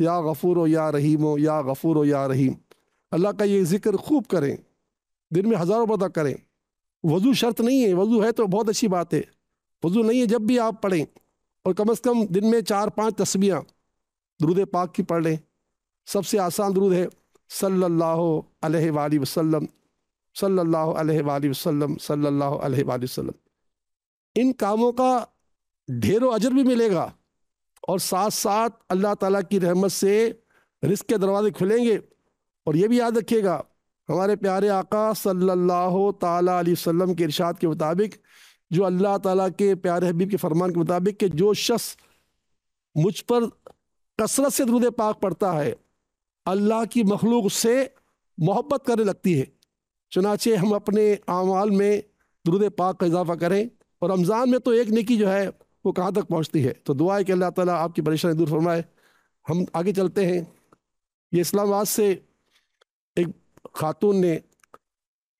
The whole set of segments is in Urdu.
یا غفور و یا رحیم و یا غفور و یا رحیم۔ اللہ کا یہ ذکر خوب کریں، دن میں ہزاروں مرتبہ کریں۔ وضو شرط نہیں ہے، وضو ہے تو بہت اچھی بات ہے، وضو نہیں ہے جب بھی آپ پڑھیں، اور کم از کم دن میں 4-5 تسبیحاں درود پاک کی پڑھ لیں۔ سب سے آسان درود ہے صلی اللہ علیہ وآلہ وسلم، صلی اللہ علیہ وآلہ وسلم، صلی اللہ علیہ وآلہ وسلم۔ ان کاموں کا ڈھیر و اجر بھی ملے گا، اور ساتھ ساتھ اللہ تعالیٰ کی رحمت سے رزق کے دروازے کھلیں گے۔ اور یہ بھی یاد رکھیے گا، ہمارے پیارے آقا صلی اللہ تعالیٰ علیہ وسلم کے ارشاد کے مطابق، جو اللہ تعالیٰ کے پیارے حبیب کے فرمان کے مطابق، کہ جو شخص مجھ پر کثرت سے درود پاک پڑھتا ہے، اللہ کی مخلوق اس سے محبت کرنے لگتی ہے۔ چنانچہ ہم اپنے اعمال میں درود پاک کا اضافہ کریں، اور رمضان میں تو ایک نیکی جو ہے وہ کہاں تک پہنچتی ہے۔ تو دعا ہے کہ اللہ تعالیٰ آپ کی پریشانی دور فرمائے۔ ہم آگے چلتے ہیں۔ یہ اسلام آباد سے ایک خاتون نے،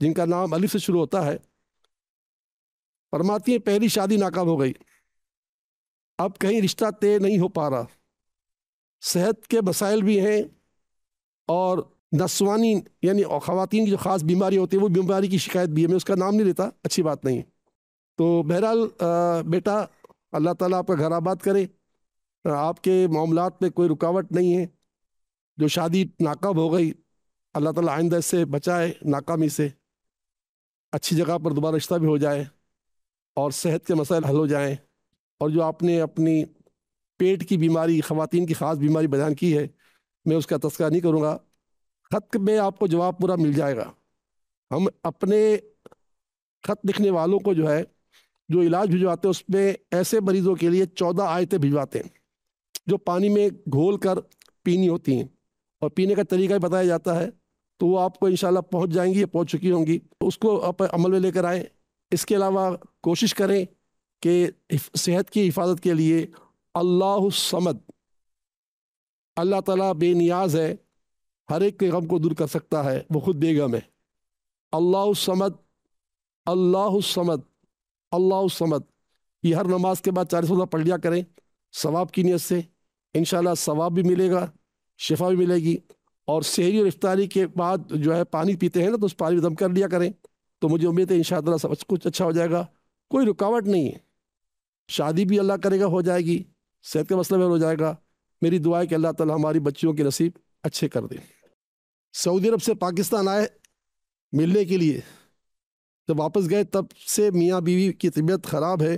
جن کا نام الف سے شروع ہوتا ہے، فرماتی ہیں پہلی شادی ناکام ہو گئی، اب کہیں رشتہ طے نہیں ہو پا رہا، صحت کے مسائل بھی ہیں، اور نسوانی یعنی خواتین کی جو خاص بیماری ہوتی ہے وہ بیماری کی شکایت بھی ہے۔ میں اس کا نام نہیں لیتا، اچھی بات نہیں۔ تو بہرحال بیٹا، اللہ تعالیٰ آپ کا گھر آباد کرے، آپ کے معاملات میں کوئی رکاوٹ نہیں ہے۔ جو شادی ناکام ہو گئی، اللہ تعالیٰ آئندہ اس سے بچائے، ناکامی سے، اچھی جگہ پر دوبارہ رشتہ بھی ہو جائے، اور صحت کے مسائل حل ہو جائیں۔ اور جو آپ نے اپنی پیٹ کی بیماری، خواتین کی خاص بیماری بیان کی ہے، میں اس کا تذکرہ نہیں کروں گا، خط میں آپ کو جواب پورا مل جائے گا۔ ہم اپنے خط لکھنے والوں کو جو ہے، جو علاج بھجواتے ہیں، اس میں ایسے مریضوں کے لیے 14 آیتیں بھجواتے ہیں، جو پانی میں گھول کر پینی ہوتی ہیں، اور پینے کا طریقہ بھی بتایا جاتا ہے۔ تو وہ آپ کو انشاءاللہ پہنچ جائیں گی، یا پہنچ چکی ہوں گی، اس کو آپ عمل میں لے کر آئیں۔ اس کے علاوہ کوشش کریں کہ صحت کی حفاظت کے لیے اللہ الصمد، اللہ تعالیٰ بے نیاز ہے، ہر ایک کے غم کو دور کر سکتا ہے، وہ خود بے غم ہے۔ اللہ الصمد، اللہ الصمد، اللہ الصمد، یہ ہر نماز کے بعد 40 مرتبہ پڑھ لیا کریں، ثواب کی نیت سے۔ انشاءاللہ ثواب بھی ملے گا، شفا بھی ملے گی۔ اور سحری اور افطاری کے بعد جو ہے پانی پیتے ہیں نا، تو اس پانی میں دم کر لیا کریں، تو مجھے امید ہے انشاءاللہ سب کچھ اچھا ہو جائے گا، کوئی رکاوٹ نہیں ہے۔ شادی بھی اللہ کرے گا ہو جائے گی، صحت کا مسئلہ بھی ہو جائے گا۔ میری دعا ہے کہ اللہ تعالیٰ ہماری بچیوں کے نصیب اچھے کر دے۔ سعودی عرب سے پاکستان آئے ملنے کے لیے، جب واپس گئے تب سے میاں بیوی کی طبیعت خراب ہے،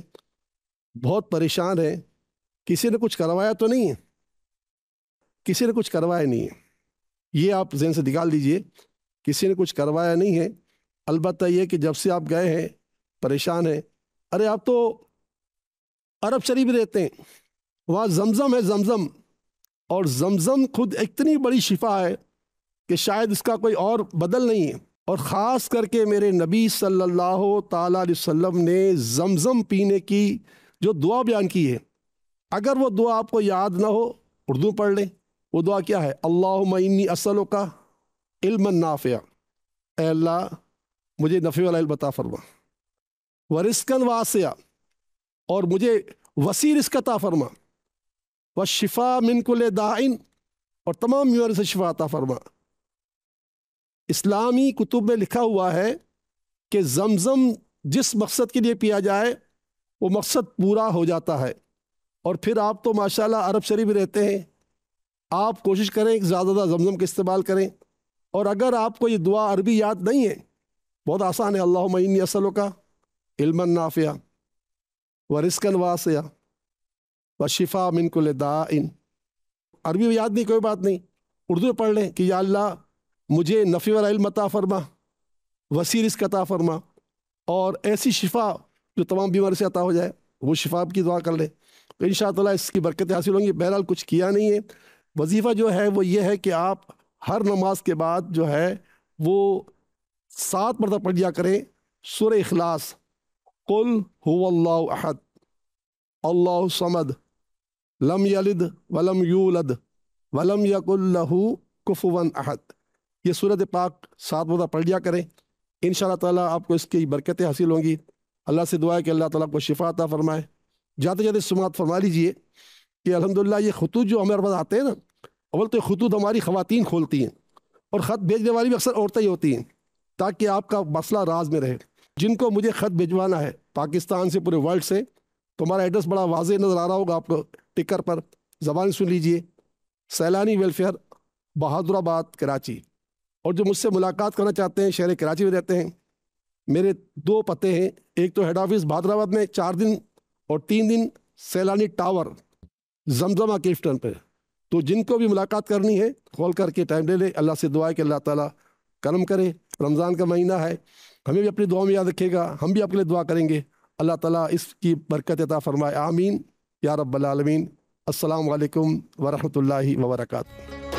بہت پریشان ہے۔ کسی نے کچھ کروایا تو نہیں ہے، کسی نے کچھ کروایا نہیں ہے، یہ آپ ذہن سے نکال دیجئے، کسی نے کچھ کروایا نہیں ہے۔ البتہ یہ کہ جب سے آپ گئے ہیں پریشان ہیں۔ ارے آپ تو عرب شریف رہتے ہیں، وہاں زمزم ہے، زمزم، اور زمزم خود اتنی بڑی شفا ہے کہ شاید اس کا کوئی اور بدل نہیں ہے۔ اور خاص کر کے میرے نبی صلی اللہ تعالیٰ علیہ وسلم نے زمزم پینے کی جو دعا بیان کی ہے، اگر وہ دعا آپ کو یاد نہ ہو، اردو پڑھ لیں۔ وہ دعا کیا ہے؟ اللہم انی اسألک علما نافعا، اے اللہ مجھے نفع والا علم عطا فرما، ورزقا واسعا، اور مجھے وسیع رزق عطا فرما، والشفاء من کل داء، اور تمام بیماریوں سے شفا عطا فرما۔ اسلامی کتب میں لکھا ہوا ہے کہ زمزم جس مقصد کے لیے پیا جائے وہ مقصد پورا ہو جاتا ہے۔ اور پھر آپ تو ماشاءاللہ عرب شریف میں رہتے ہیں، آپ کوشش کریں کہ زیادہ زیادہ زمزم کا استعمال کریں۔ اور اگر آپ کو یہ دعا عربی یاد نہیں ہے، بہت آسان ہے، اللہم انی اسألک علما نافعا ورزقا واسعا وشفاء من کل داء۔ عربی میں یاد نہیں، کوئی بات نہیں، اردو میں پڑھ لیں کہ یا اللہ مجھے نفع والا علم عطا فرما، وسیع رزق عطا فرما، اور ایسی شفا جو تمام بیماری سے عطا ہو جائے، وہ شفا کی دعا کر لیں، تو انشاءاللہ اس کی برکتیں حاصل ہوں گی۔ بہرحال کچھ کیا نہیں ہے، وظیفہ جو ہے وہ یہ ہے کہ آپ ہر نماز کے بعد جو ہے وہ 7 مرتبہ پڑھ لیا کریں سورہ اخلاص، قل هو اللہ احد اللہ الصمد لم یلد ولم یولد ولم یکن لہ کفوا احد۔ یہ سورۃ پاک 7 مرتبہ پڑھ لیا کریں، انشاءاللہ تعالیٰ آپ کو اس کی برکتیں حاصل ہوں گی۔ اللہ سے دعا ہے کہ اللہ تعالیٰ آپ کو شفا عطا فرمائے۔ جاتے جاتے سماعت فرما لیجئے کہ الحمدللہ یہ خطوط جو ہمارے پاس آتے ہیں نا، اول تو خطوط ہماری خواتین کھولتی ہیں، اور خط بھیجنے والی بھی اکثر عورتیں ہی ہوتی ہیں، تاکہ آپ کا مسئلہ راز میں رہے۔ جن کو مجھے خط بھجوانا ہے پاکستان سے، پورے ورلڈ سے، تو ہمارا ایڈریس بڑا واضح نظر آ رہا ہوگا آپ کو ٹکر پر، زبان سن لیجئے، سیلانی ویلفیئر، بہادر آباد، کراچی۔ اور جو مجھ سے ملاقات کرنا چاہتے ہیں، شہر کراچی میں رہتے ہیں، میرے 2 پتے ہیں، ایک تو ہیڈ آفس بہادر آباد میں 4 دن، اور 3 دن سیلانی ٹاور زمزمہ کیفٹن پہ۔ تو جن کو بھی ملاقات کرنی ہے کال کر کے ٹائم لے لے۔ اللہ سے دعا ہے کہ اللہ تعالیٰ کرم کرے، رمضان کا مہینہ ہے، ہمیں بھی اپنی دعا میں یاد رکھے گا، ہم بھی آپ کے لیے دعا کریں گے، اللہ تعالیٰ اس کی برکت عطا فرمائے، آمین یا رب العالمین۔ السلام علیکم ورحمۃ اللہ وبرکاتہ۔